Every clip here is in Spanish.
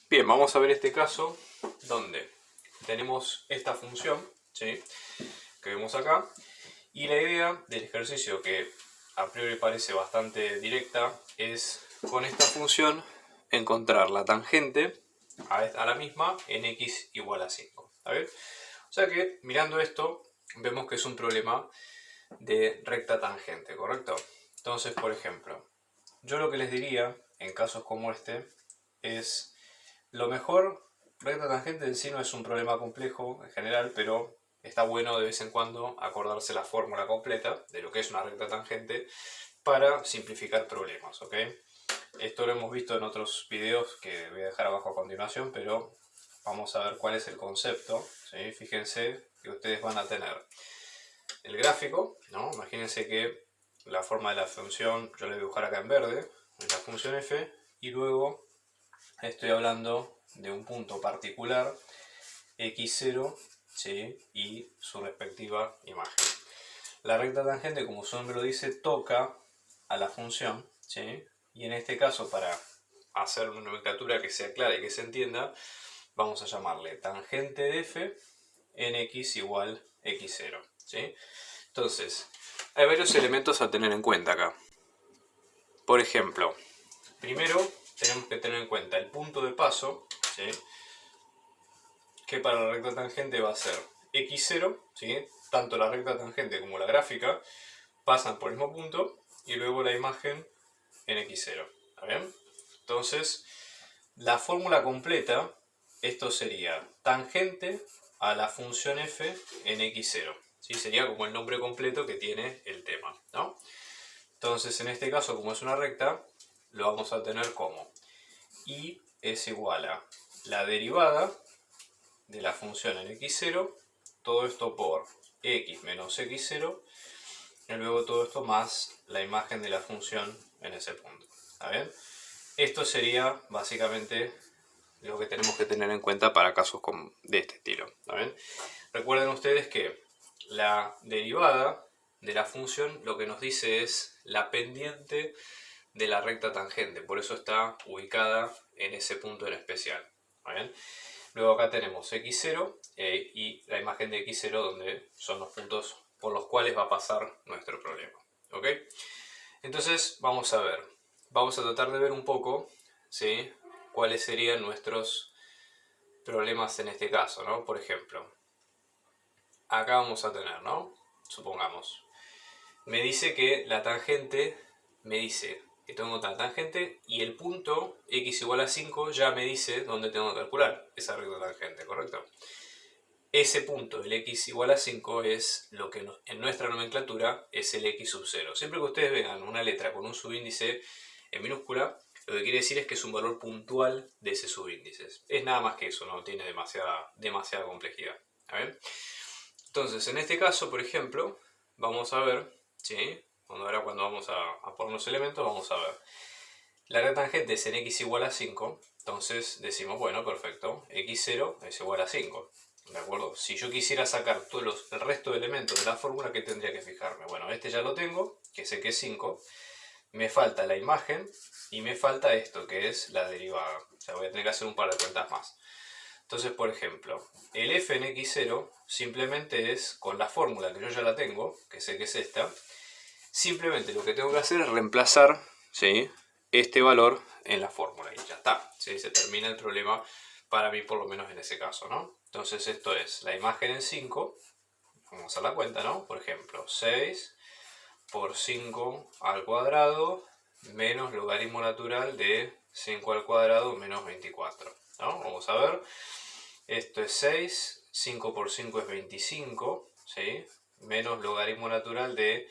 Bien, vamos a ver este caso donde tenemos esta función, ¿sí?, que vemos acá, y la idea del ejercicio, que a priori parece bastante directa, es con esta función encontrar la tangente a la misma en x igual a 5. ¿Está bien? O sea que mirando esto vemos que es un problema de recta tangente, ¿correcto? Entonces, por ejemplo, yo lo que les diría en casos como este es lo mejor. Recta tangente en sí no es un problema complejo en general, pero está bueno de vez en cuando acordarse la fórmula completa de lo que es una recta tangente para simplificar problemas, ¿ok? Esto lo hemos visto en otros videos que voy a dejar abajo a continuación, pero vamos a ver cuál es el concepto, ¿sí? Fíjense que ustedes van a tener el gráfico, ¿no? Imagínense que la forma de la función, yo la voy a dibujar acá en verde, es la función f, y luego estoy hablando de un punto particular, x0, ¿sí?, y su respectiva imagen. La recta tangente, como su nombre lo dice, toca a la función, ¿sí?, y en este caso, para hacer una nomenclatura que sea clara y que se entienda, vamos a llamarle tangente de f en x igual x0, ¿sí? Entonces, hay varios elementos a tener en cuenta acá. Por ejemplo, primero tenemos que tener en cuenta el punto de paso, ¿sí?, que para la recta tangente va a ser x0, ¿sí? Tanto la recta tangente como la gráfica pasan por el mismo punto, y luego la imagen en x0. ¿Está bien? Entonces, la fórmula completa, esto sería tangente a la función f en x0. ¿Sí? Sería como el nombre completo que tiene el tema, ¿no? Entonces, en este caso, como es una recta, lo vamos a tener como y es igual a la derivada de la función en x0, todo esto por x menos x0, y luego todo esto más la imagen de la función en ese punto. ¿Está bien? Esto sería básicamente lo que tenemos que tener en cuenta para casos de este estilo. ¿Está bien? Recuerden ustedes que la derivada de la función lo que nos dice es la pendiente de la recta tangente, por eso está ubicada en ese punto en especial. ¿Está bien? Luego acá tenemos x0 y la imagen de x0, donde son los puntos por los cuales va a pasar nuestro problema. ¿Ok? Entonces vamos a ver, vamos a tratar de ver un poco, ¿sí?, cuáles serían nuestros problemas en este caso, ¿no? Por ejemplo, acá vamos a tener, ¿no?, supongamos, me dice que la tangente, me dice que tengo la tangente, y el punto x igual a 5 ya me dice dónde tengo que calcular esa recta tangente, ¿correcto? Ese punto, el x igual a 5, es lo que en nuestra nomenclatura es el x sub 0. Siempre que ustedes vean una letra con un subíndice en minúscula, lo que quiere decir es que es un valor puntual de ese subíndice. Es nada más que eso, no tiene demasiada complejidad. ¿Bien? Entonces, en este caso, por ejemplo, vamos a ver, ¿sí?, ahora cuando vamos a poner los elementos, vamos a ver. La recta tangente es en x igual a 5, entonces decimos, bueno, perfecto, x0 es igual a 5. ¿De acuerdo? Si yo quisiera sacar el resto de elementos de la fórmula, ¿qué tendría que fijarme? Bueno, este ya lo tengo, que sé que es 5. Me falta la imagen y me falta esto, que es la derivada. O sea, voy a tener que hacer un par de cuentas más. Entonces, por ejemplo, el f en x0 simplemente es con la fórmula que yo ya la tengo, que sé que es esta. Simplemente lo que tengo que hacer es reemplazar, ¿sí?, este valor en la fórmula y ya está. ¿Sí? Se termina el problema para mí, por lo menos en ese caso, ¿no? Entonces esto es la imagen en 5. Vamos a hacer la cuenta, ¿no? Por ejemplo, 6 por 5 al cuadrado menos logaritmo natural de 5 al cuadrado menos 24. ¿No? Vamos a ver. Esto es 6. 5 por 5 es 25. ¿Sí? Menos logaritmo natural de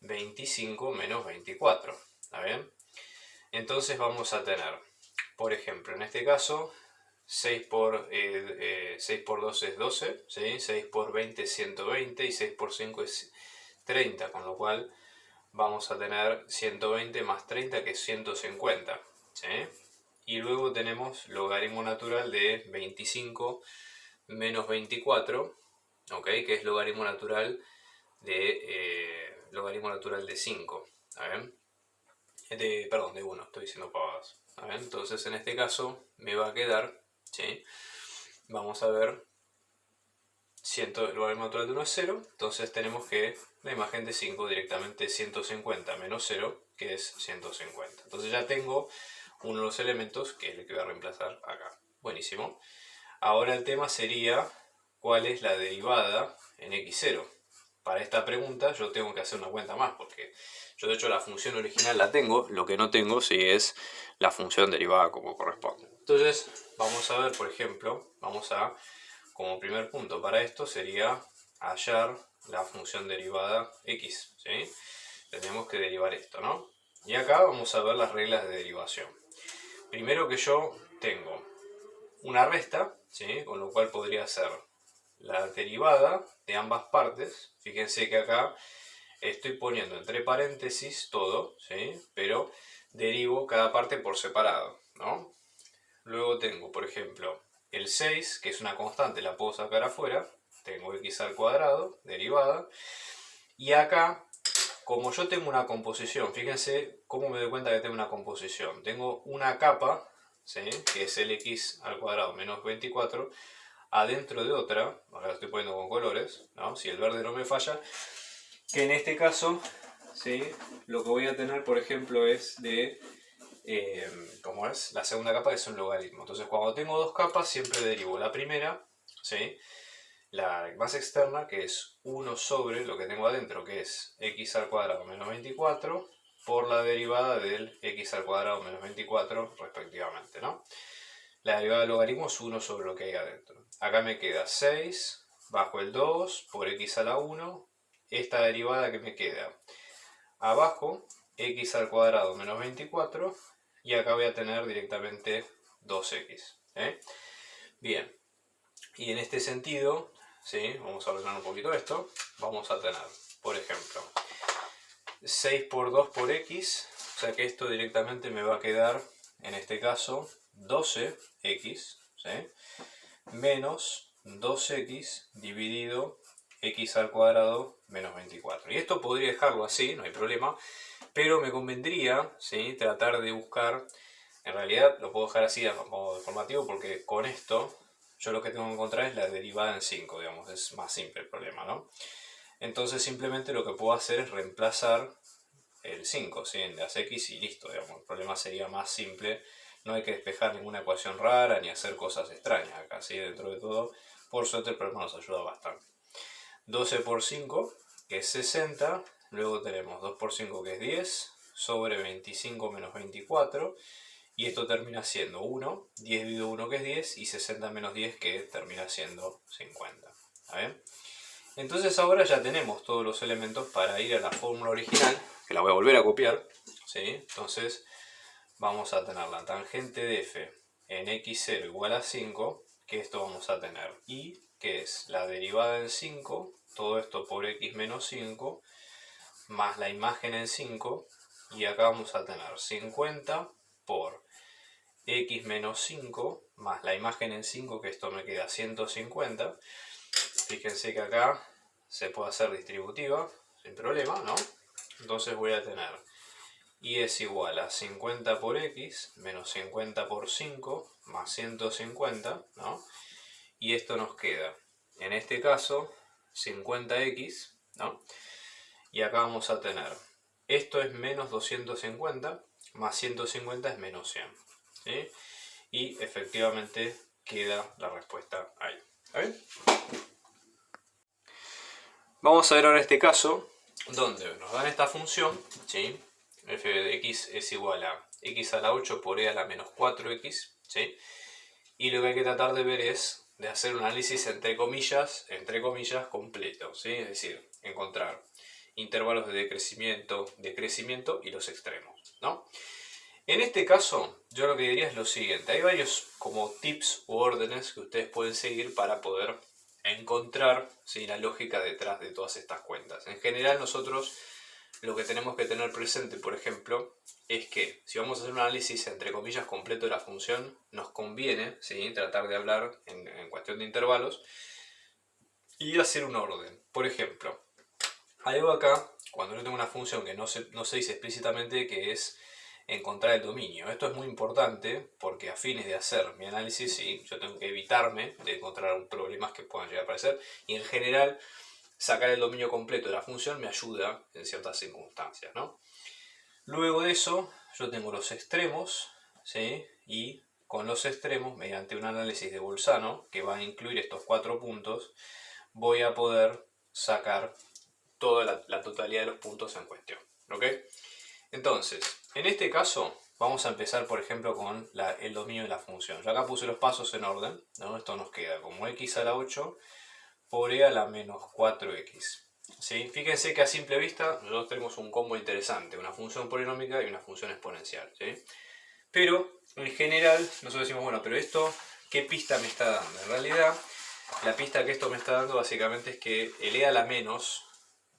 25 menos 24. ¿Está bien? Entonces vamos a tener, por ejemplo, en este caso, 6 por 12 es 12, ¿sí? 6 por 20 es 120 y 6 por 5 es 30, con lo cual vamos a tener 120 más 30, que es 150. ¿Sí? Y luego tenemos logaritmo natural de 25 menos 24, ¿ok?, que es logaritmo natural de 5. ¿Está bien? Perdón, de 1, estoy diciendo pavadas. ¿Saben? Entonces en este caso me va a quedar, ¿sí? Vamos a ver, el logaritmo natural de 1 es 0, entonces tenemos que la imagen de 5 directamente 150 menos 0, que es 150. Entonces ya tengo uno de los elementos que es el que voy a reemplazar acá. Buenísimo. Ahora el tema sería, ¿cuál es la derivada en x0? Para esta pregunta yo tengo que hacer una cuenta más, porque yo de hecho la función original la tengo, lo que no tengo sí es la función derivada como corresponde. Entonces vamos a ver, por ejemplo, como primer punto para esto sería hallar la función derivada x, ¿sí? Tenemos que derivar esto, ¿no? Y acá vamos a ver las reglas de derivación. Primero que yo tengo una resta, ¿sí? Con lo cual podría ser la derivada de ambas partes. Fíjense que acá estoy poniendo entre paréntesis todo, ¿sí? Pero derivo cada parte por separado, ¿no? Luego tengo, por ejemplo, el 6, que es una constante, la puedo sacar afuera. Tengo x al cuadrado, derivada. Y acá, como yo tengo una composición, fíjense cómo me doy cuenta que tengo una composición. Tengo una capa, ¿sí? Que es el x al cuadrado menos 24, adentro de otra, ahora lo estoy poniendo con colores, ¿no? Si el verde no me falla, que en este caso, ¿sí? Lo que voy a tener, por ejemplo, es de, como es, la segunda capa, que es un logaritmo. Entonces, cuando tengo dos capas, siempre derivo la primera, ¿sí? La más externa, que es 1 sobre lo que tengo adentro, que es x al cuadrado menos 24, por la derivada del x al cuadrado menos 24, respectivamente, ¿no? La derivada del logaritmo es 1 sobre lo que hay adentro. Acá me queda 6 bajo el 2 por x a la 1. Esta derivada que me queda abajo, x al cuadrado menos 24. Y acá voy a tener directamente 2x. Bien. Y en este sentido, ¿sí? Vamos a ordenar un poquito esto. Vamos a tener, por ejemplo, 6 por 2 por x. O sea que esto directamente me va a quedar, en este caso, 12x, ¿sí? Menos 2x dividido x al cuadrado menos 24. Y esto podría dejarlo así, no hay problema, pero me convendría, ¿sí? Tratar de buscar, en realidad lo puedo dejar así a modo informativo porque con esto yo lo que tengo que encontrar es la derivada en 5, digamos, es más simple el problema, ¿no? Entonces simplemente lo que puedo hacer es reemplazar el 5, ¿sí? En las x y listo, digamos. El problema sería más simple. No hay que despejar ninguna ecuación rara ni hacer cosas extrañas acá, ¿sí? Dentro de todo, por suerte el problema nos ayuda bastante. 12 por 5, que es 60. Luego tenemos 2 por 5, que es 10. Sobre 25 menos 24. Y esto termina siendo 1. 10 dividido 1, que es 10. Y 60 menos 10, que termina siendo 50. ¿Está bien? Entonces ahora ya tenemos todos los elementos para ir a la fórmula original, que la voy a volver a copiar, ¿sí? Entonces vamos a tener la tangente de f en x0 igual a 5, que esto vamos a tener y, que es la derivada en 5, todo esto por x menos 5, más la imagen en 5, y acá vamos a tener 50 por x menos 5, más la imagen en 5, que esto me queda 150. Fíjense que acá se puede hacer distributiva sin problema, ¿no? Entonces voy a tener y es igual a 50 por x menos 50 por 5 más 150, ¿no? Y esto nos queda, en este caso, 50x, ¿no? Y acá vamos a tener, esto es menos 250, más 150 es menos 100, ¿sí? Y efectivamente queda la respuesta ahí. ¿Está bien? Vamos a ver ahora este caso, donde nos dan esta función, ¿sí? F de x es igual a x a la 8 por e a la menos 4x, ¿sí? Y lo que hay que tratar de ver es de hacer un análisis entre comillas completo, ¿sí? Es decir, encontrar intervalos de decrecimiento y los extremos, ¿no? En este caso, yo lo que diría es lo siguiente. Hay varios como tips u órdenes que ustedes pueden seguir para poder encontrar, ¿sí? La lógica detrás de todas estas cuentas. En general, nosotros lo que tenemos que tener presente, por ejemplo, es que si vamos a hacer un análisis entre comillas completo de la función, nos conviene, ¿sí? Tratar de hablar en cuestión de intervalos y hacer un orden. Por ejemplo, hay algo acá, cuando yo tengo una función que no se dice explícitamente, que es encontrar el dominio. Esto es muy importante porque a fines de hacer mi análisis, sí, yo tengo que evitarme de encontrar problemas que puedan llegar a aparecer, y en general sacar el dominio completo de la función me ayuda en ciertas circunstancias, ¿no? Luego de eso, yo tengo los extremos, ¿sí? Y con los extremos, mediante un análisis de Bolzano, que va a incluir estos 4 puntos, voy a poder sacar toda la totalidad de los puntos en cuestión, ¿ok? Entonces, en este caso, vamos a empezar, por ejemplo, con el dominio de la función. Yo acá puse los pasos en orden, ¿no? Esto nos queda como x a la 8 por e a la menos 4x. ¿Sí? Fíjense que a simple vista nosotros tenemos un combo interesante, una función polinómica y una función exponencial, ¿sí? Pero en general nosotros decimos, bueno, pero esto, ¿qué pista me está dando? En realidad, la pista que esto me está dando básicamente es que el e a la menos,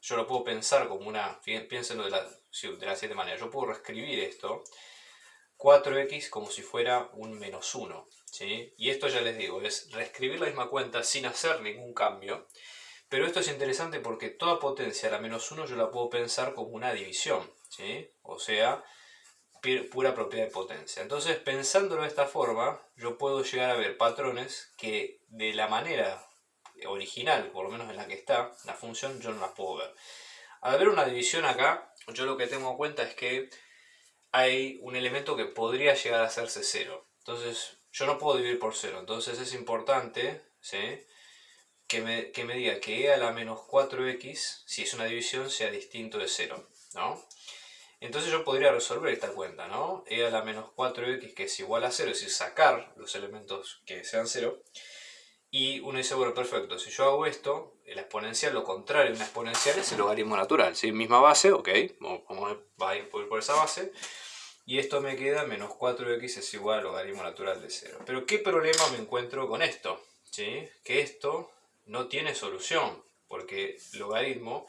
yo lo puedo pensar como una, piénsenlo de la siguiente manera, yo puedo reescribir esto, 4x como si fuera un menos 1, ¿sí? Y esto ya les digo, es reescribir la misma cuenta sin hacer ningún cambio. Pero esto es interesante porque toda potencia a la menos 1 yo la puedo pensar como una división, ¿sí? O sea, pura propiedad de potencia. Entonces, pensándolo de esta forma, yo puedo llegar a ver patrones que de la manera original, por lo menos en la que está la función, yo no las puedo ver. Al ver una división acá, yo lo que tengo en cuenta es que hay un elemento que podría llegar a hacerse 0. Entonces, yo no puedo dividir por 0. Entonces es importante, ¿sí?, que me diga que e a la menos 4x, si es una división, sea distinto de 0, ¿no? Entonces yo podría resolver esta cuenta, ¿no? E a la menos 4x, que es igual a 0, es decir, sacar los elementos que sean 0. Y uno dice, bueno, perfecto, si yo hago esto, la exponencial, lo contrario de una exponencial es el logaritmo natural, ¿sí? Misma base, ok, vamos a ir por esa base. Y esto me queda menos 4x es igual al logaritmo natural de 0. Pero ¿qué problema me encuentro con esto? ¿Sí? Que esto no tiene solución, porque logaritmo,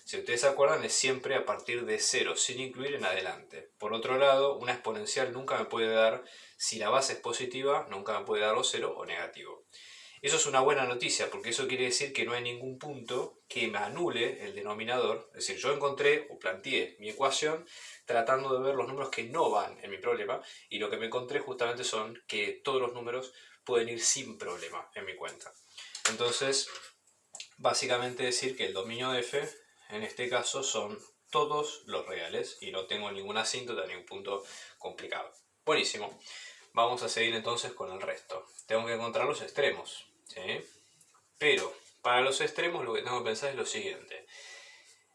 si ustedes se acuerdan, es siempre a partir de 0, sin incluir en adelante. Por otro lado, una exponencial nunca me puede dar, si la base es positiva, nunca me puede dar o 0 o negativo. Eso es una buena noticia, porque eso quiere decir que no hay ningún punto que me anule el denominador. Es decir, yo encontré o planteé mi ecuación tratando de ver los números que no van en mi problema, y lo que me encontré justamente son que todos los números pueden ir sin problema en mi cuenta. Entonces, básicamente decir que el dominio de f, en este caso, son todos los reales y no tengo ninguna asíntota, ningún punto complicado. Buenísimo. Vamos a seguir entonces con el resto. Tengo que encontrar los extremos, ¿sí? Pero para los extremos lo que tengo que pensar es lo siguiente.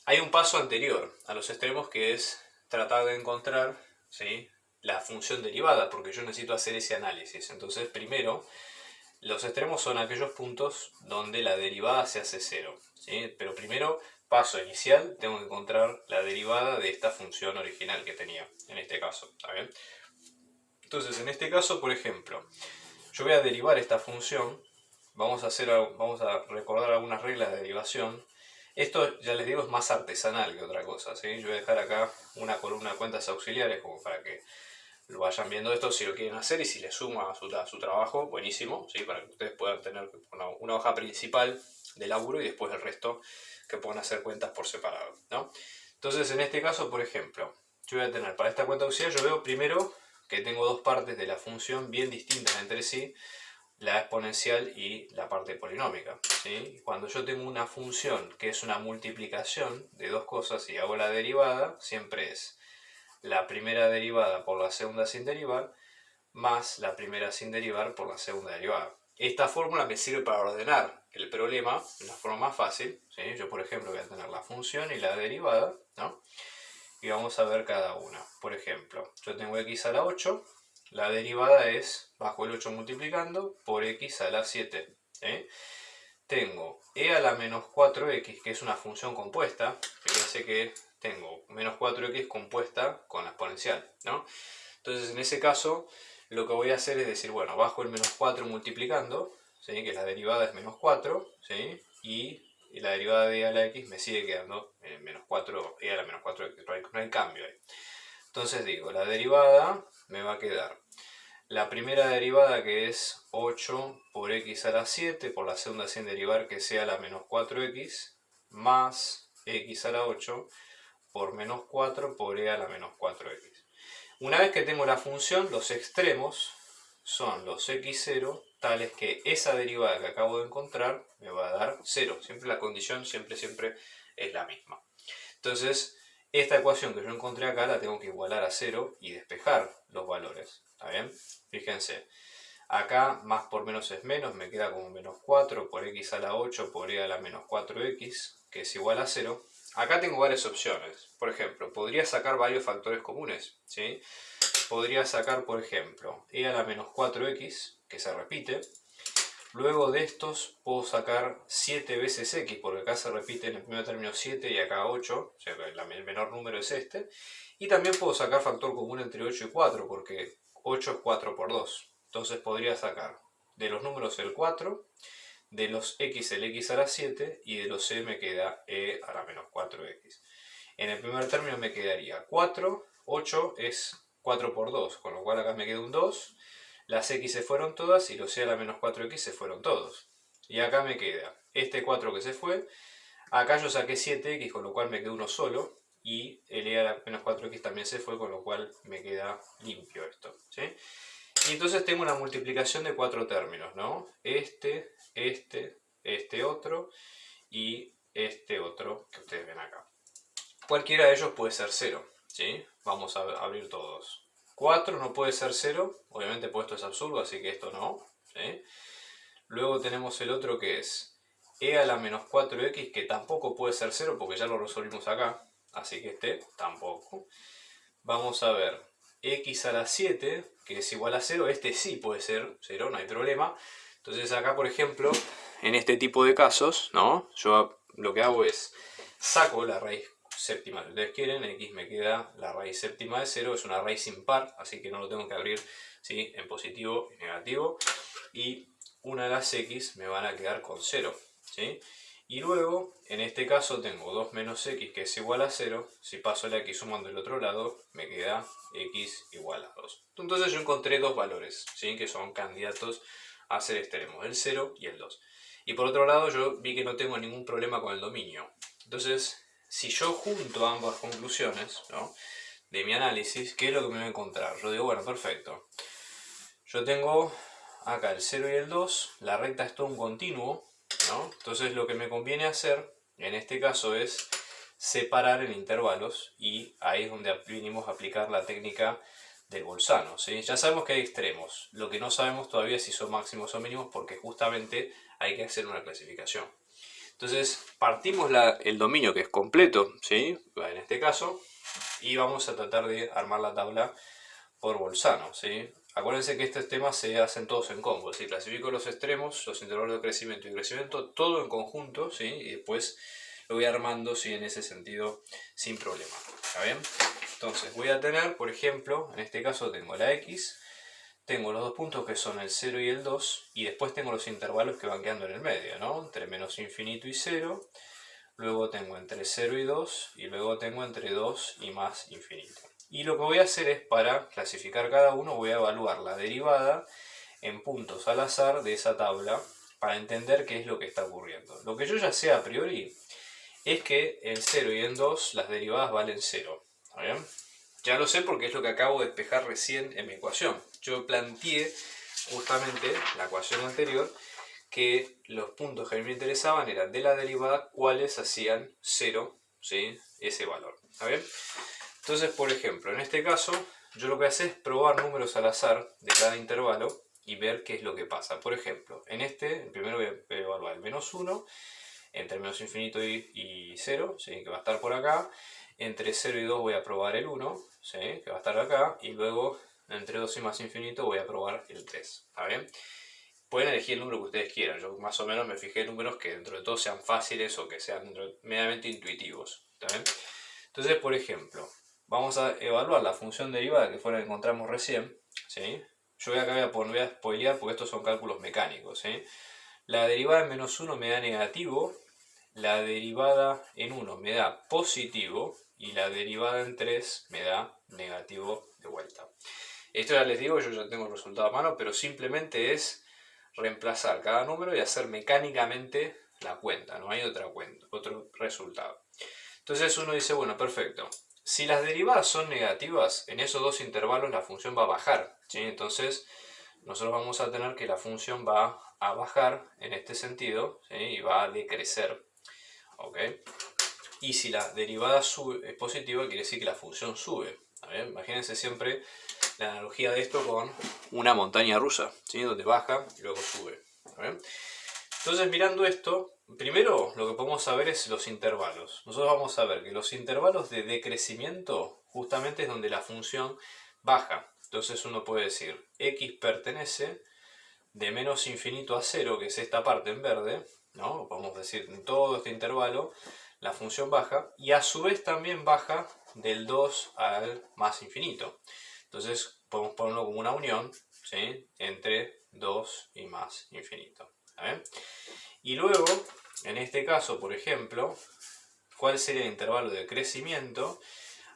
Hay un paso anterior a los extremos que es tratar de encontrar, ¿sí?, la función derivada, porque yo necesito hacer ese análisis. Entonces, primero, los extremos son aquellos puntos donde la derivada se hace 0, ¿sí? Pero primero, paso inicial, tengo que encontrar la derivada de esta función original que tenía, en este caso, ¿está bien? Entonces, en este caso, por ejemplo, yo voy a derivar esta función, vamos a recordar algunas reglas de derivación. Esto, ya les digo, es más artesanal que otra cosa, ¿sí? Yo voy a dejar acá una columna de cuentas auxiliares como para que lo vayan viendo esto si lo quieren hacer, y si les suma a su trabajo, buenísimo, ¿sí? Para que ustedes puedan tener una hoja principal de laburo y después el resto que puedan hacer cuentas por separado, ¿no? Entonces, en este caso, por ejemplo, yo voy a tener para esta cuenta auxiliar, yo veo primero que tengo dos partes de la función bien distintas entre sí, la exponencial y la parte polinómica, ¿sí? Cuando yo tengo una función que es una multiplicación de dos cosas y hago la derivada, siempre es la primera derivada por la segunda sin derivar más la primera sin derivar por la segunda derivada. Esta fórmula me sirve para ordenar el problema de una forma más fácil, ¿sí? Yo, por ejemplo, voy a tener la función y la derivada, ¿no? Y vamos a ver cada una. Por ejemplo, yo tengo x a la 8, la derivada es bajo el 8 multiplicando por x a la 7. ¿Sí? Tengo e a la menos 4x, que es una función compuesta. Fíjense que tengo menos 4x compuesta con la exponencial, ¿no? Entonces, en ese caso, lo que voy a hacer es decir, bueno, bajo el menos 4 multiplicando, ¿sí?, que la derivada es menos 4, ¿sí?, y la derivada de e a la x me sigue quedando menos 4, e a la menos 4x, no hay cambio ahí. Entonces digo, la derivada me va a quedar la primera derivada, que es 8 por x a la 7, por la segunda sin derivar, que sea la menos 4x, más x a la 8 por menos 4 por e a la menos 4x. Una vez que tengo la función, los extremos son los x0 tales que esa derivada que acabo de encontrar me va a dar 0. Siempre la condición siempre es la misma. Entonces, esta ecuación que yo encontré acá la tengo que igualar a 0 y despejar los valores. ¿Está bien? Fíjense. Acá más por menos es menos, me queda como menos 4 por x a la 8 por e a la menos 4x, que es igual a 0. Acá tengo varias opciones. Por ejemplo, podría sacar varios factores comunes, ¿sí? Podría sacar, por ejemplo, e a la menos 4x, que se repite. Luego de estos puedo sacar 7 veces x, porque acá se repite en el primer término 7 y acá 8, o sea, el menor número es este. Y también puedo sacar factor común entre 8 y 4, porque 8 es 4 por 2. Entonces podría sacar de los números el 4, de los x el x a la 7 y de los e me queda e a la menos 4x. En el primer término me quedaría 4, 8 es 4 por 2, con lo cual acá me queda un 2. Las x se fueron todas y los e a la menos 4x se fueron todos. Y acá me queda este 4 que se fue. Acá yo saqué 7x, con lo cual me quedó uno solo. Y el e a la menos 4x también se fue, con lo cual me queda limpio esto, ¿sí? Y entonces tengo una multiplicación de 4 términos, ¿no? Este otro y este otro que ustedes ven acá. Cualquiera de ellos puede ser 0, ¿sí? Vamos a abrir todos. 4 no puede ser 0, obviamente pues esto es absurdo, así que esto no, ¿sí? Luego tenemos el otro que es e a la menos 4x, que tampoco puede ser 0 porque ya lo resolvimos acá, así que este tampoco. Vamos a ver x a la 7, que es igual a 0, este sí puede ser 0, no hay problema. Entonces acá, por ejemplo, en este tipo de casos, ¿no? Yo lo que hago es saco la raíz séptima, si ustedes quieren, x me queda la raíz séptima de 0, es una raíz impar, así que no lo tengo que abrir, ¿sí?, en positivo y negativo, y una de las x me van a quedar con 0, ¿sí? Y luego, en este caso tengo 2 menos x que es igual a 0, si paso la x sumando el otro lado, me queda x igual a 2. Entonces yo encontré dos valores, ¿sí?, que son candidatos a ser extremos, el 0 y el 2. Y por otro lado yo vi que no tengo ningún problema con el dominio. Entonces, si yo junto ambas conclusiones, ¿no?, de mi análisis, ¿qué es lo que me voy a encontrar? Yo digo, bueno, perfecto. Yo tengo acá el 0 y el 2, la recta es todo un continuo, ¿no? Entonces lo que me conviene hacer en este caso es separar en intervalos, y ahí es donde vinimos a aplicar la técnica del Bolzano, ¿sí? Ya sabemos que hay extremos, lo que no sabemos todavía es si son máximos o mínimos, porque justamente hay que hacer una clasificación. Entonces partimos el dominio que es completo, ¿sí?, en este caso, y vamos a tratar de armar la tabla por Bolzano, ¿sí? Acuérdense que estos temas se hacen todos en combo, ¿sí? Clasifico los extremos, los intervalos de crecimiento y crecimiento, todo en conjunto, ¿sí? Y después lo voy armando, ¿sí?, en ese sentido sin problema. ¿Está bien? Entonces voy a tener, por ejemplo, en este caso tengo la x, tengo los dos puntos que son el 0 y el 2, y después tengo los intervalos que van quedando en el medio, ¿no? Entre menos infinito y 0, luego tengo entre 0 y 2, y luego tengo entre 2 y más infinito. Y lo que voy a hacer es, para clasificar cada uno, voy a evaluar la derivada en puntos al azar de esa tabla para entender qué es lo que está ocurriendo. Lo que yo ya sé a priori es que en 0 y en 2 las derivadas valen 0. ¿Está bien? Ya lo sé porque es lo que acabo de despejar recién en mi ecuación. Yo planteé justamente la ecuación anterior que los puntos que a mí me interesaban eran de la derivada cuáles hacían 0, ¿sí?, ese valor. ¿Está bien? Entonces, por ejemplo, en este caso, yo lo que voy a hacer es probar números al azar de cada intervalo y ver qué es lo que pasa. Por ejemplo, en el primero voy a evaluar el menos 1, entre menos infinito y 0, ¿sí?, que va a estar por acá. Entre 0 y 2 voy a probar el 1, ¿sí?, que va a estar acá. Y luego, entre 2 y más infinito, voy a probar el 3. ¿Está bien? Pueden elegir el número que ustedes quieran. Yo más o menos me fijé en números que dentro de todo sean fáciles o que sean medianamente intuitivos. ¿Está bien? Entonces, por ejemplo, vamos a evaluar la función derivada que fue la que encontramos recién, ¿sí? Yo acá voy a spoilear porque estos son cálculos mecánicos, ¿sí? La derivada en menos 1 me da negativo, la derivada en 1 me da positivo y la derivada en 3 me da negativo de vuelta. Esto ya les digo, yo ya tengo el resultado a mano, pero simplemente es reemplazar cada número y hacer mecánicamente la cuenta, no hay otra cuenta, otro resultado. Entonces uno dice, bueno, perfecto, Si las derivadas son negativas, en esos dos intervalos la función va a bajar, ¿sí? Entonces nosotros vamos a tener que la función va a bajar en este sentido, ¿sí? Y va a decrecer. ¿Ok? Y si la derivada es positiva, quiere decir que la función sube. Imagínense siempre la analogía de esto con una montaña rusa, ¿sí? Donde baja y luego sube. Entonces, mirando esto, primero lo que podemos saber es los intervalos. Nosotros vamos a ver que los intervalos de decrecimiento justamente es donde la función baja. Entonces uno puede decir x pertenece de menos infinito a 0, que es esta parte en verde, ¿no? Podemos decir en todo este intervalo la función baja, y a su vez también baja del 2 al más infinito. Entonces podemos ponerlo como una unión, ¿sí? Entre 2 y más infinito. Y luego, en este caso, por ejemplo, ¿cuál sería el intervalo de crecimiento?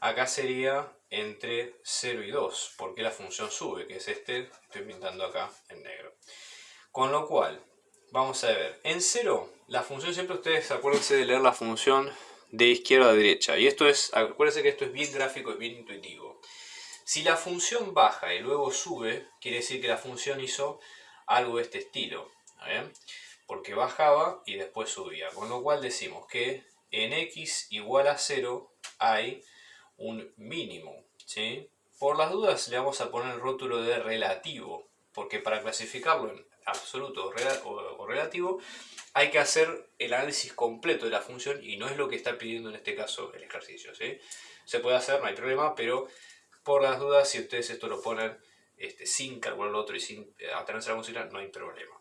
Acá sería entre 0 y 2, porque la función sube, que es este, estoy pintando acá en negro. Con lo cual, vamos a ver, en 0, la función siempre ustedes acuérdense de leer la función de izquierda a derecha. Y esto es, acuérdense que esto es bien gráfico, es bien intuitivo. Si la función baja y luego sube, quiere decir que la función hizo algo de este estilo. ¿Bien? Porque bajaba y después subía. Con lo cual decimos que en x igual a 0 hay un mínimo. ¿Sí? Por las dudas le vamos a poner el rótulo de relativo, porque para clasificarlo en absoluto o relativo hay que hacer el análisis completo de la función y no es lo que está pidiendo en este caso el ejercicio. ¿Sí? Se puede hacer, no hay problema, pero por las dudas, si ustedes esto lo ponen sin calcular lo otro y sin atenerse a la consigna, no hay problema.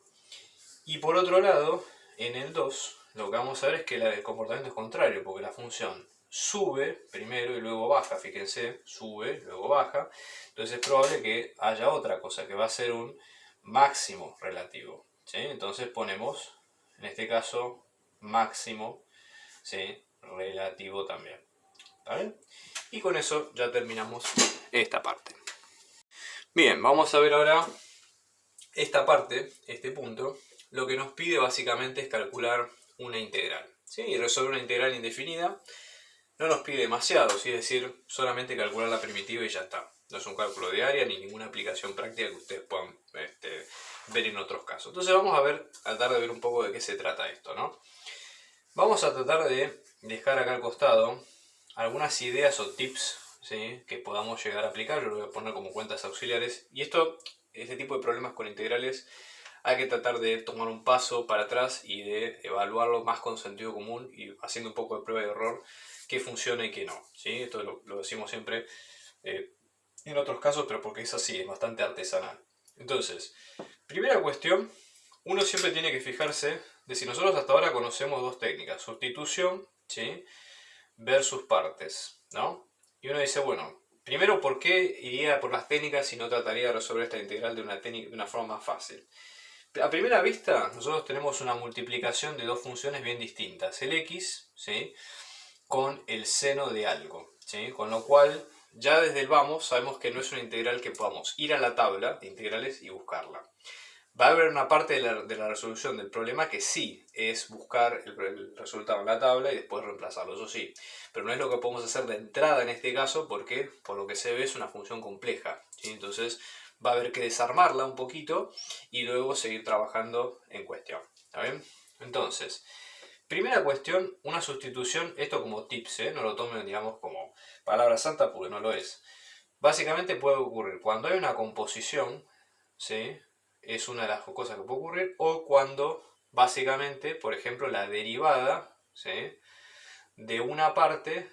Y por otro lado, en el 2, lo que vamos a ver es que el comportamiento es contrario, porque la función sube primero y luego baja. Fíjense, sube, luego baja. Entonces es probable que haya otra cosa, que va a ser un máximo relativo. ¿Sí? Entonces ponemos, en este caso, máximo, ¿sí? Relativo también. ¿Está bien? Y con eso ya terminamos esta parte. Bien, vamos a ver ahora esta parte, este punto. Lo que nos pide básicamente es calcular una integral, ¿sí? Y resolver una integral indefinida. No nos pide demasiado, ¿sí? Es decir, solamente calcular la primitiva y ya está. No es un cálculo de área ni ninguna aplicación práctica que ustedes puedan ver en otros casos. Entonces vamos a tratar de ver un poco de qué se trata esto, ¿no? Vamos a tratar de dejar acá al costado algunas ideas o tips, ¿sí? Que podamos llegar a aplicar. Yo lo voy a poner como cuentas auxiliares. Y este tipo de problemas con integrales hay que tratar de tomar un paso para atrás y de evaluarlo más con sentido común y haciendo un poco de prueba y error, qué funciona y qué no. ¿Sí? Esto lo decimos siempre en otros casos, pero porque es así, es bastante artesanal. Entonces, primera cuestión, uno siempre tiene que fijarse de si nosotros hasta ahora conocemos dos técnicas, sustitución, ¿sí? Versus partes, ¿no? Y uno dice, bueno, primero, ¿por qué iría por las técnicas y no trataría de resolver esta integral de una forma más fácil? A primera vista, nosotros tenemos una multiplicación de dos funciones bien distintas, el x, ¿sí? Con el seno de algo, ¿sí? Con lo cual, ya desde el vamos, sabemos que no es una integral que podamos ir a la tabla de integrales y buscarla. Va a haber una parte de la resolución del problema que sí es buscar el resultado en la tabla y después reemplazarlo, eso sí. Pero no es lo que podemos hacer de entrada en este caso porque, por lo que se ve, es una función compleja, ¿sí? Entonces va a haber que desarmarla un poquito y luego seguir trabajando en cuestión. ¿Está bien? Entonces, primera cuestión, una sustitución, esto como tips, no lo tomen digamos como palabra santa porque no lo es. Básicamente puede ocurrir cuando hay una composición, ¿sí? Es una de las cosas que puede ocurrir, o cuando básicamente, por ejemplo, la derivada, ¿sí? De una parte,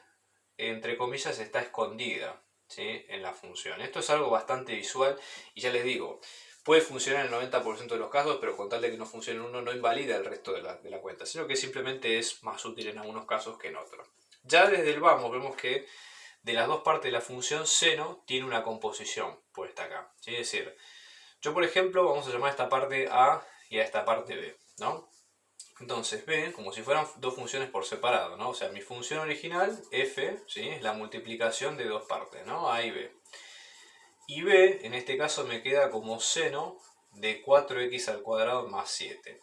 entre comillas, está escondida, ¿sí? En la función. Esto es algo bastante visual y ya les digo, puede funcionar en el 90% de los casos, pero con tal de que no funcione en uno no invalida el resto de la cuenta, sino que simplemente es más útil en algunos casos que en otros. Ya desde el vamos vemos que de las dos partes de la función seno tiene una composición puesta acá, ¿sí? Es decir, yo por ejemplo vamos a llamar a esta parte A y a esta parte B, ¿no? Entonces B, como si fueran dos funciones por separado, ¿no? O sea, mi función original, f, ¿sí? Es la multiplicación de dos partes, ¿no? A y B. Y B, en este caso, me queda como seno de 4x al cuadrado más 7.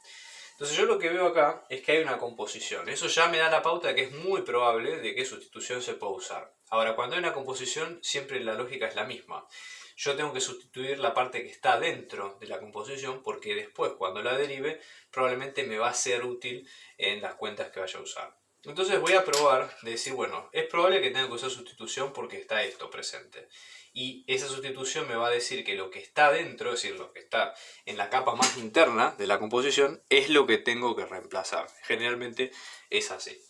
Entonces yo lo que veo acá es que hay una composición. Eso ya me da la pauta de que es muy probable de que sustitución se pueda usar. Ahora, cuando hay una composición, siempre la lógica es la misma. Yo tengo que sustituir la parte que está dentro de la composición porque después, cuando la derive, probablemente me va a ser útil en las cuentas que vaya a usar. Entonces voy a probar de decir, bueno, es probable que tenga que usar sustitución porque está esto presente. Y esa sustitución me va a decir que lo que está dentro, es decir, lo que está en la capa más interna de la composición, es lo que tengo que reemplazar. Generalmente es así.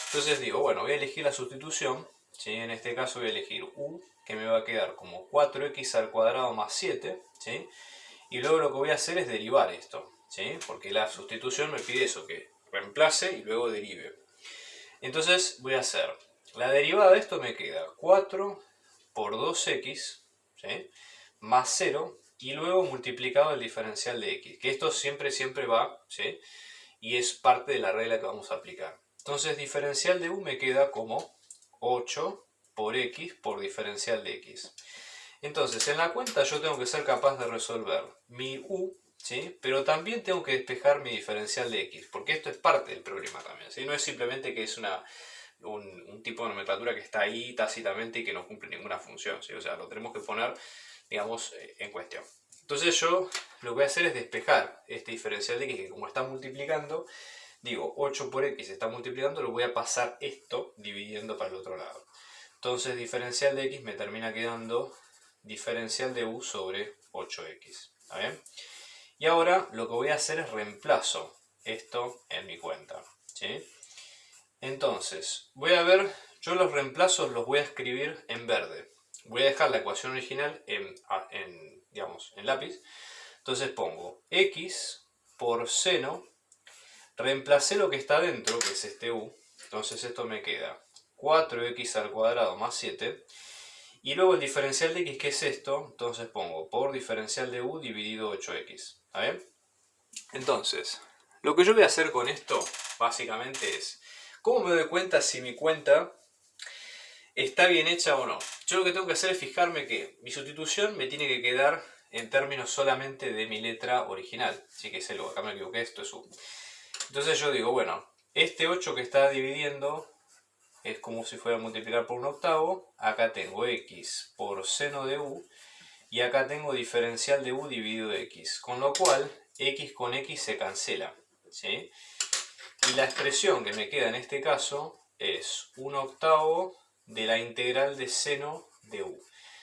Entonces digo, bueno, voy a elegir la sustitución. ¿Sí? En este caso voy a elegir u, que me va a quedar como 4x al cuadrado más 7. ¿Sí? Y luego lo que voy a hacer es derivar esto. ¿Sí? Porque la sustitución me pide eso, que reemplace y luego derive. Entonces voy a hacer, la derivada de esto me queda 4 por 2x, ¿sí? Más 0, y luego multiplicado el diferencial de x, que esto siempre va, ¿sí? Y es parte de la regla que vamos a aplicar. Entonces diferencial de u me queda como 8 por x por diferencial de x. Entonces en la cuenta yo tengo que ser capaz de resolver mi u, ¿sí? Pero también tengo que despejar mi diferencial de x, porque esto es parte del problema también, ¿sí? No es simplemente que es un tipo de nomenclatura que está ahí tácitamente y que no cumple ninguna función, ¿sí? O sea, lo tenemos que poner, digamos, en cuestión. Entonces yo lo que voy a hacer es despejar este diferencial de x, que como está multiplicando, digo 8 por x está multiplicando, lo voy a pasar esto dividiendo para el otro lado. Entonces diferencial de x me termina quedando diferencial de u sobre 8x. ¿Está bien? Y ahora lo que voy a hacer es reemplazo esto en mi cuenta. ¿Sí? Entonces, voy a ver, yo los reemplazos los voy a escribir en verde. Voy a dejar la ecuación original digamos, en lápiz. Entonces pongo x por seno, reemplacé lo que está dentro, que es este u. Entonces esto me queda 4x al cuadrado más 7. Y luego el diferencial de x, que es esto, entonces pongo por diferencial de u dividido 8x. ¿Está bien? Entonces, lo que yo voy a hacer con esto, básicamente es, ¿cómo me doy cuenta si mi cuenta está bien hecha o no? Yo lo que tengo que hacer es fijarme que mi sustitución me tiene que quedar en términos solamente de mi letra original. Así que es el u, acá me equivoqué, esto es u. Entonces yo digo, bueno, este 8 que está dividiendo es como si fuera a multiplicar por un octavo. Acá tengo x por seno de u. Y acá tengo diferencial de u dividido de x. Con lo cual, x con x se cancela. ¿Sí? Y la expresión que me queda en este caso es un octavo de la integral de seno de u.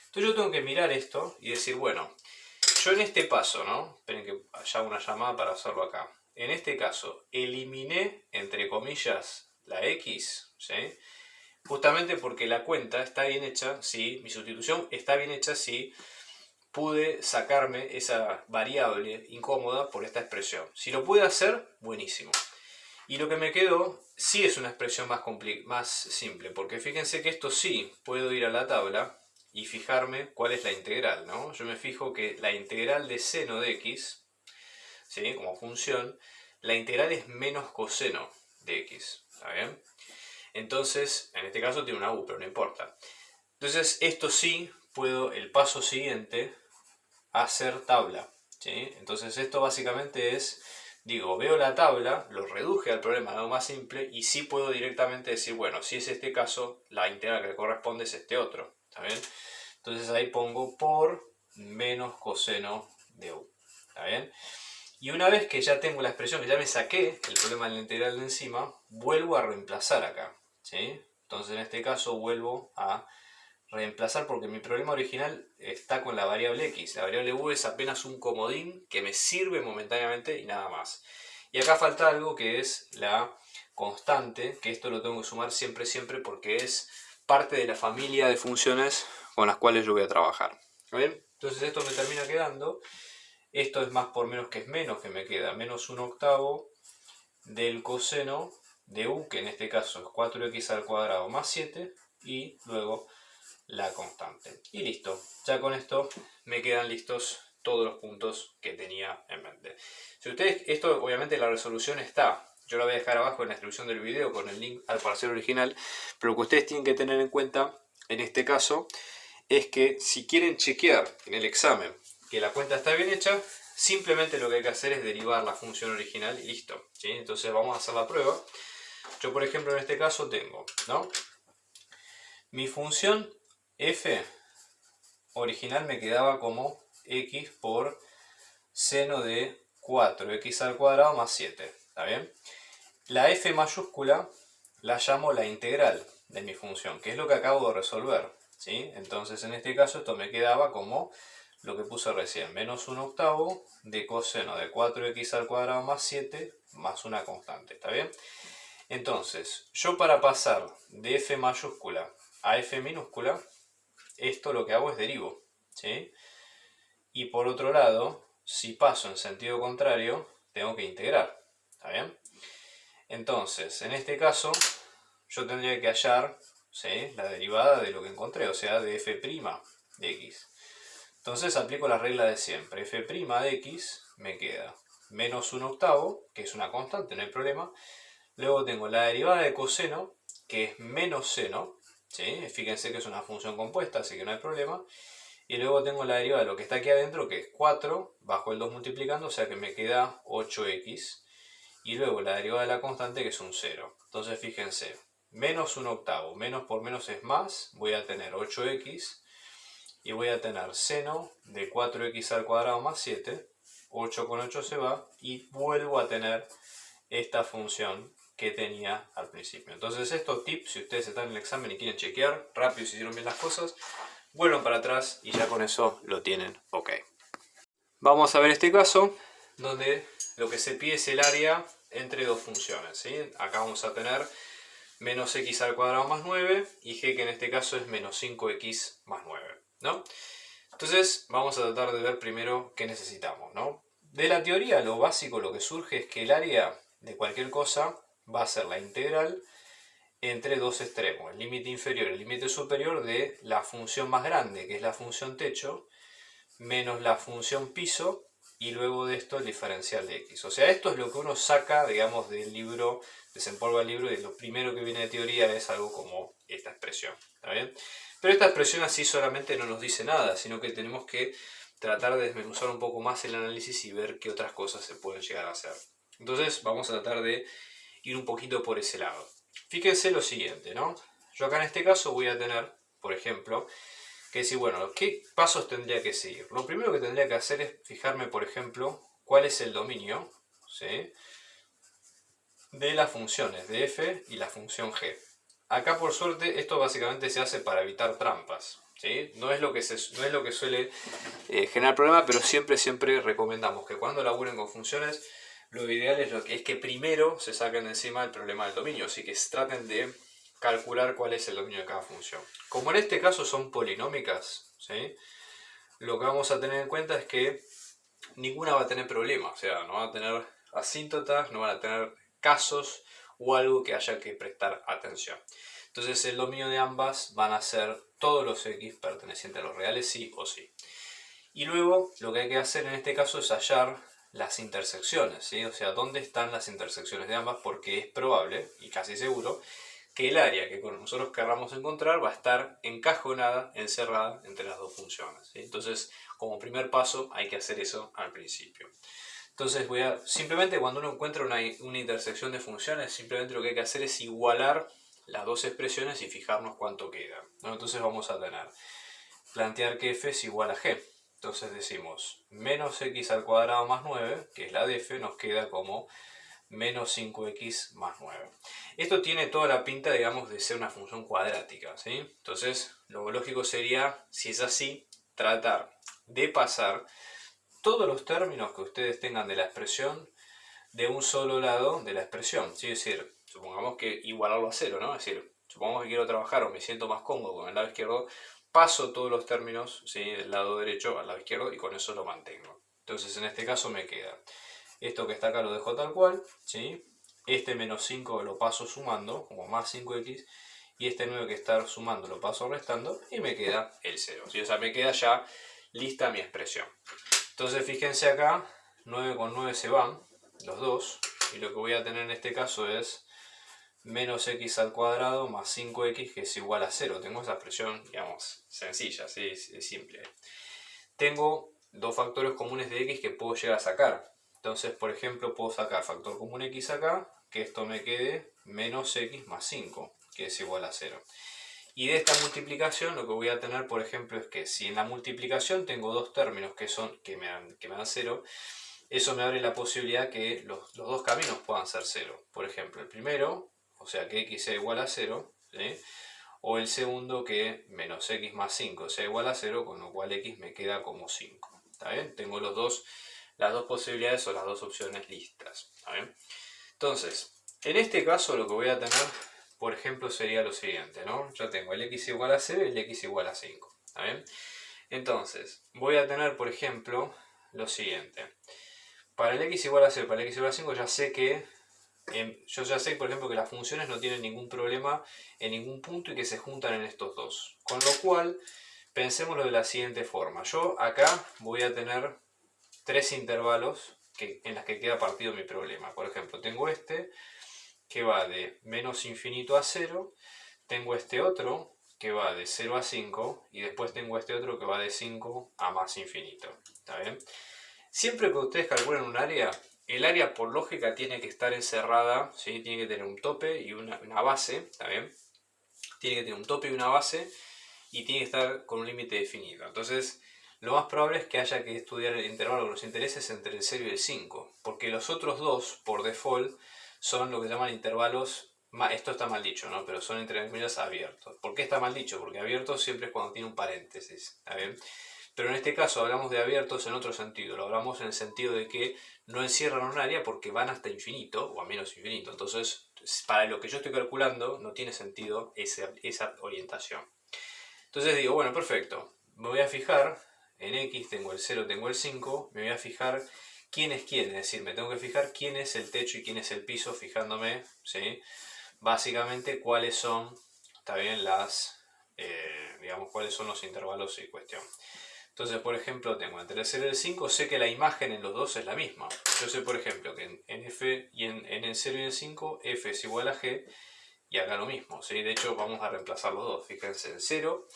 Entonces yo tengo que mirar esto y decir, bueno, yo en este paso, ¿no? Esperen que haya una llamada para hacerlo acá. En este caso, eliminé, entre comillas, la x, ¿sí? Justamente porque la cuenta está bien hecha, si mi sustitución está bien hecha, si pude sacarme esa variable incómoda por esta expresión. Si lo pude hacer, buenísimo. Y lo que me quedó sí es una expresión más simple, porque fíjense que esto sí puedo ir a la tabla y fijarme cuál es la integral, ¿no? Yo me fijo que la integral de seno de x, ¿sí? Como función, la integral es menos coseno de x, ¿está bien? Entonces, en este caso tiene una u, pero no importa. Entonces, esto sí puedo, el paso siguiente, hacer tabla, ¿sí? Entonces, esto básicamente es, digo, veo la tabla, lo reduje al problema, algo más simple, y sí puedo directamente decir, bueno, si es este caso, la integral que le corresponde es este otro, ¿está bien? Entonces ahí pongo por menos coseno de u, ¿está bien? Y una vez que ya tengo la expresión, que ya me saqué el problema de la integral de encima, vuelvo a reemplazar acá, ¿sí? Entonces en este caso vuelvo a reemplazar porque mi problema original está con la variable x. La variable u es apenas un comodín que me sirve momentáneamente y nada más. Y acá falta algo que es la constante, que esto lo tengo que sumar siempre porque es parte de la familia de funciones con las cuales yo voy a trabajar. ¿Bien? Entonces esto me termina quedando, esto es más por menos que es menos, que me queda menos un octavo del coseno de u, que en este caso es 4x al cuadrado más 7, y luego la constante. Y listo, ya con esto me quedan listos todos los puntos que tenía en mente. Si ustedes, esto obviamente la resolución está, yo la voy a dejar abajo en la descripción del video con el link al parcial original, pero lo que ustedes tienen que tener en cuenta en este caso es que si quieren chequear en el examen que la cuenta está bien hecha, simplemente lo que hay que hacer es derivar la función original y listo, ¿sí? Entonces vamos a hacer la prueba. Yo por ejemplo en este caso tengo, ¿no? Mi función f original me quedaba como x por seno de 4x al cuadrado más 7. ¿Está bien? La f mayúscula la llamo la integral de mi función, que es lo que acabo de resolver, ¿sí? Entonces en este caso esto me quedaba como lo que puse recién, menos 1/8 de coseno de 4x al cuadrado más 7 más una constante. ¿Está bien? Entonces, yo para pasar de f mayúscula a f minúscula, esto lo que hago es derivo, ¿sí? Y por otro lado, si paso en sentido contrario, tengo que integrar. ¿Está bien? Entonces, en este caso, yo tendría que hallar, ¿sí?, la derivada de lo que encontré, o sea, de f' de x. Entonces aplico la regla de siempre. F' de x me queda menos 1/8, que es una constante, no hay problema. Luego tengo la derivada de coseno, que es menos seno, ¿sí? Fíjense que es una función compuesta, así que no hay problema. Y luego tengo la derivada de lo que está aquí adentro, que es 4, bajo el 2 multiplicando, o sea que me queda 8x. Y luego la derivada de la constante, que es un 0. Entonces fíjense, menos 1/8, menos por menos es más, voy a tener 8x. Y voy a tener seno de 4x al cuadrado más 7. 8 con 8 se va. Y vuelvo a tener esta función que tenía al principio. Entonces estos tips, si ustedes están en el examen y quieren chequear rápido si hicieron bien las cosas, vuelvan para atrás y ya con eso lo tienen ok. Vamos a ver este caso donde lo que se pide es el área entre dos funciones, ¿sí? Acá vamos a tener menos x al cuadrado más 9 y g, que en este caso es menos 5x más 9, ¿no? Entonces vamos a tratar de ver primero qué necesitamos, ¿no? De la teoría lo básico, lo que surge es que el área de cualquier cosa va a ser la integral entre dos extremos, el límite inferior y el límite superior de la función más grande, que es la función techo, menos la función piso, y luego de esto el diferencial de x. O sea, esto es lo que uno saca, digamos, del libro, desempolva el libro, y lo primero que viene de teoría es algo como esta expresión. ¿Está bien? Pero esta expresión así solamente no nos dice nada, sino que tenemos que tratar de desmenuzar un poco más el análisis y ver qué otras cosas se pueden llegar a hacer. Entonces vamos a tratar de ir un poquito por ese lado. Fíjense lo siguiente, ¿no? Yo acá en este caso voy a tener, por ejemplo, que decir, bueno, ¿qué pasos tendría que seguir? Lo primero que tendría que hacer es fijarme, por ejemplo, cuál es el dominio, ¿sí?, de las funciones de f y la función g. Acá, por suerte, esto básicamente se hace para evitar trampas, ¿sí? No es lo que suele generar problemas, pero siempre recomendamos que cuando laburen con funciones, lo ideal es que primero se saquen de encima el problema del dominio, así que traten de calcular cuál es el dominio de cada función. Como en este caso son polinómicas, ¿sí?, lo que vamos a tener en cuenta es que ninguna va a tener problema, o sea, no va a tener asíntotas, no van a tener casos o algo que haya que prestar atención. Entonces el dominio de ambas van a ser todos los x pertenecientes a los reales, sí o sí. Y luego lo que hay que hacer en este caso es hallar las intersecciones, ¿sí? O sea, dónde están las intersecciones de ambas, porque es probable y casi seguro que el área que nosotros querramos encontrar va a estar encajonada, encerrada entre las dos funciones, ¿sí? Entonces, como primer paso, hay que hacer eso al principio. Entonces simplemente cuando uno encuentra una intersección de funciones, simplemente lo que hay que hacer es igualar las dos expresiones y fijarnos cuánto queda, ¿no? Entonces vamos a plantear que f es igual a g. Entonces decimos menos x al cuadrado más 9, que es la de f, nos queda como menos 5x más 9. Esto tiene toda la pinta, digamos, de ser una función cuadrática, ¿sí? Entonces lo lógico sería, si es así, tratar de pasar todos los términos que ustedes tengan de la expresión de un solo lado de la expresión, ¿sí? Es decir, supongamos que igualarlo a cero, ¿no? Es decir, supongamos que quiero trabajar o me siento más cómodo con el lado izquierdo, paso todos los términos, ¿sí?, del lado derecho al lado izquierdo y con eso lo mantengo. Entonces en este caso me queda esto que está acá, lo dejo tal cual, ¿sí? Este menos 5 lo paso sumando, como más 5x, y este 9 que está sumando lo paso restando, y me queda el 0, ¿sí? O sea, me queda ya lista mi expresión. Entonces fíjense acá, 9 con 9 se van, los dos, y lo que voy a tener en este caso es menos x al cuadrado más 5x, que es igual a 0. Tengo esa expresión, digamos, sencilla, ¿sí? Es simple. Tengo dos factores comunes de x que puedo llegar a sacar. Entonces, por ejemplo, puedo sacar factor común x acá, que esto me quede menos x más 5, que es igual a 0. Y de esta multiplicación lo que voy a tener, por ejemplo, es que si en la multiplicación tengo dos términos que me dan 0, eso me abre la posibilidad que los dos caminos puedan ser 0. Por ejemplo, el primero, o sea que x sea igual a 0, ¿sí? O el segundo que menos x más 5 sea igual a 0, con lo cual x me queda como 5. ¿Está bien? Tengo las dos posibilidades o las dos opciones listas. ¿Está bien? Entonces, en este caso lo que voy a tener, por ejemplo, sería lo siguiente, ¿no? Yo tengo el x igual a 0 y el x igual a 5. ¿Está bien? Entonces, voy a tener, por ejemplo, lo siguiente. Para el x igual a 0, para el x igual a 5, ya sé que yo ya sé, por ejemplo, que las funciones no tienen ningún problema en ningún punto y que se juntan en estos dos. Con lo cual, pensémoslo de la siguiente forma. Yo acá voy a tener tres intervalos en las que queda partido mi problema. Por ejemplo, tengo este que va de menos infinito a 0, tengo este otro que va de 0 a 5 y después tengo este otro que va de 5 a más infinito. ¿Está bien? Siempre que ustedes calculen un área, el área por lógica tiene que estar encerrada, ¿sí? Tiene que tener un tope y una base, ¿está bien? Tiene que tener un tope y una base y tiene que estar con un límite definido. Entonces, lo más probable es que haya que estudiar el intervalo que nos interese entre el 0 y el 5, porque los otros dos, por default, son lo que llaman intervalos, esto está mal dicho, ¿no? Pero son entre comillas abiertos. ¿Por qué está mal dicho? Porque abiertos siempre es cuando tiene un paréntesis, ¿está bien? Pero en este caso hablamos de abiertos en otro sentido, lo hablamos en el sentido de que no encierran un área porque van hasta infinito o a menos infinito. Entonces, para lo que yo estoy calculando, no tiene sentido esa orientación. Entonces digo, bueno, perfecto, me voy a fijar, en x tengo el 0, tengo el 5, me voy a fijar quién es quién, es decir, me tengo que fijar quién es el techo y quién es el piso, fijándome, ¿sí? Básicamente cuáles son, está bien, digamos, cuáles son los intervalos en cuestión. Entonces, por ejemplo, tengo entre el 0 y el 5, sé que la imagen en los dos es la misma. Yo sé, por ejemplo, que en f y en el 0 y el 5, f es igual a g, y acá lo mismo, ¿sí? De hecho, vamos a reemplazar los dos. Fíjense, en 0,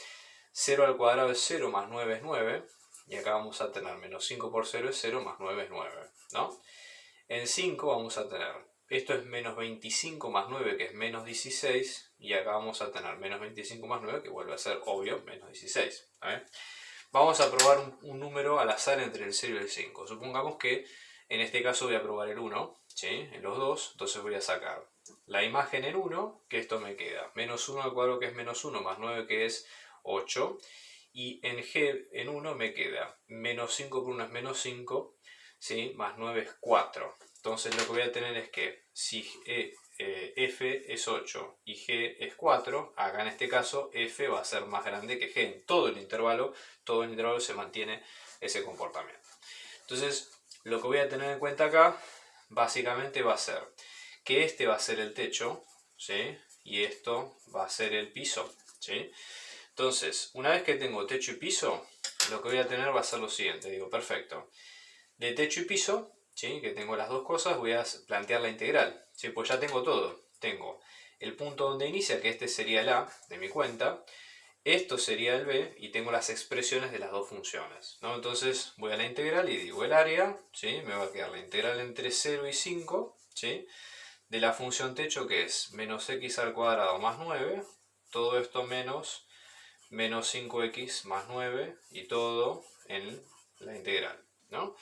0 al cuadrado es 0 más 9 es 9, y acá vamos a tener menos 5 por 0 es 0 más 9 es 9, ¿no? En 5 vamos a tener, esto es menos 25 más 9, que es menos 16, y acá vamos a tener menos 25 más 9, que vuelve a ser, obvio, menos 16. Vamos a probar un número al azar entre el 0 y el 5. Supongamos que en este caso voy a probar el 1, ¿sí? En los dos, entonces voy a sacar la imagen en 1, que esto me queda menos 1 al cuadrado, que es menos 1, más 9, que es 8, y en g en 1 me queda menos 5 por 1 es menos 5, ¿sí? Más 9 es 4. Entonces lo que voy a tener es que si f es 8 y g es 4, acá en este caso f va a ser más grande que g. En todo el intervalo se mantiene ese comportamiento. Entonces lo que voy a tener en cuenta acá básicamente va a ser que este va a ser el techo, ¿sí? Y esto va a ser el piso, ¿sí? Entonces, una vez que tengo techo y piso, lo que voy a tener va a ser lo siguiente. Digo, perfecto. De techo y piso, ¿sí? Que tengo las dos cosas, voy a plantear la integral, ¿sí? Pues ya tengo todo. Tengo el punto donde inicia, que este sería el a de mi cuenta, esto sería el b, y tengo las expresiones de las dos funciones, ¿no? Entonces voy a la integral y digo el área, ¿sí? Me va a quedar la integral entre 0 y 5, ¿sí? De la función techo, que es menos x al cuadrado más 9, todo esto menos 5x más 9, y todo en la integral, ¿no?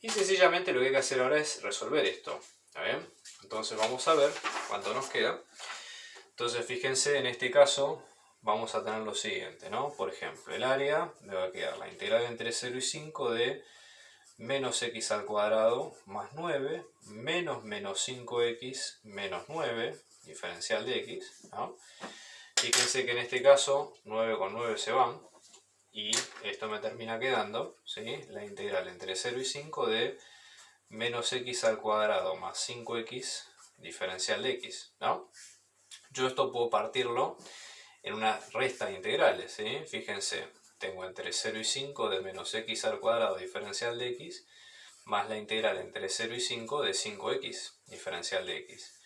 Y sencillamente lo que hay que hacer ahora es resolver esto, ¿está bien? Entonces vamos a ver cuánto nos queda. Entonces fíjense, en este caso vamos a tener lo siguiente, ¿no? Por ejemplo, el área me va a quedar la integral entre 0 y 5 de menos x al cuadrado más 9 menos 5x menos 9, diferencial de x, ¿no? Fíjense que en este caso 9 con 9 se van, y esto me termina quedando, ¿sí? La integral entre 0 y 5 de menos x al cuadrado más 5x diferencial de x, ¿no? Yo esto puedo partirlo en una resta de integrales, ¿sí? Fíjense, tengo entre 0 y 5 de menos x al cuadrado diferencial de x, más la integral entre 0 y 5 de 5x diferencial de x.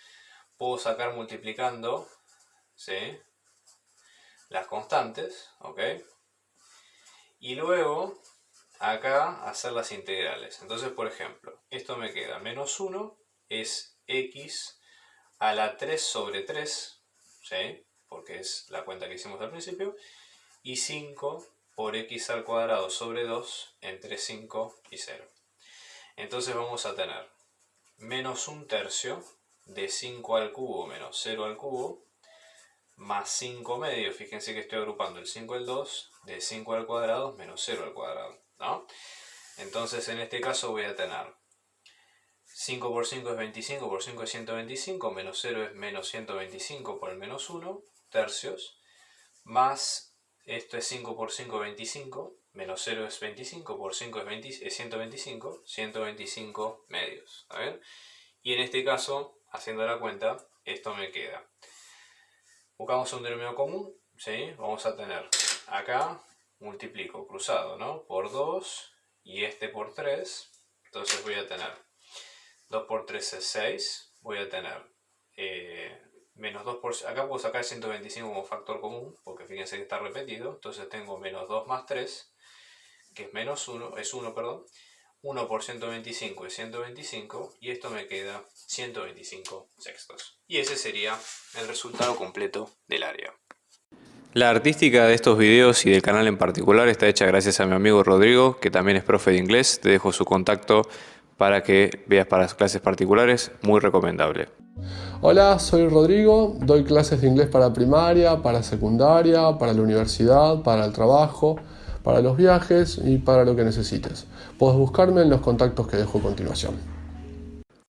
Puedo sacar multiplicando, ¿sí? Las constantes, ¿ok? Y luego acá hacer las integrales. Entonces, por ejemplo, esto me queda menos 1 es x a la 3 sobre 3, ¿sí? porque es la cuenta que hicimos al principio, y 5 por x al cuadrado sobre 2 entre 5 y 0. Entonces vamos a tener menos 1/3 de 5 al cubo menos 0 al cubo, más 5 medios, fíjense que estoy agrupando el 5 y el 2, de 5 al cuadrado menos 0 al cuadrado, ¿no? Entonces en este caso voy a tener 5 por 5 es 25, por 5 es 125, menos 0 es menos 125 por el menos 1, tercios, más esto es 5 por 5 es 25, menos 0 es 25, por 5 es 125, 125 medios, ¿a ver? Y en este caso, haciendo la cuenta, esto me queda. Buscamos un denominador común, ¿sí? Vamos a tener acá, multiplico cruzado, ¿no? Por 2 y este por 3, entonces voy a tener 2 por 3 es 6, voy a tener menos 2 por... Acá puedo sacar 125 como factor común, porque fíjense que está repetido, entonces tengo menos 2 más 3, que es menos 1, es 1, perdón. 1 por 125 es 125 y esto me queda 125 sextos. Y ese sería el resultado completo del área. La artística de estos videos y del canal en particular está hecha gracias a mi amigo Rodrigo, que también es profe de inglés. Te dejo su contacto para que veas para las clases particulares, muy recomendable. Hola, soy Rodrigo, doy clases de inglés para primaria, para secundaria, para la universidad, para el trabajo, para los viajes y para lo que necesites. Puedes buscarme en los contactos que dejo a continuación.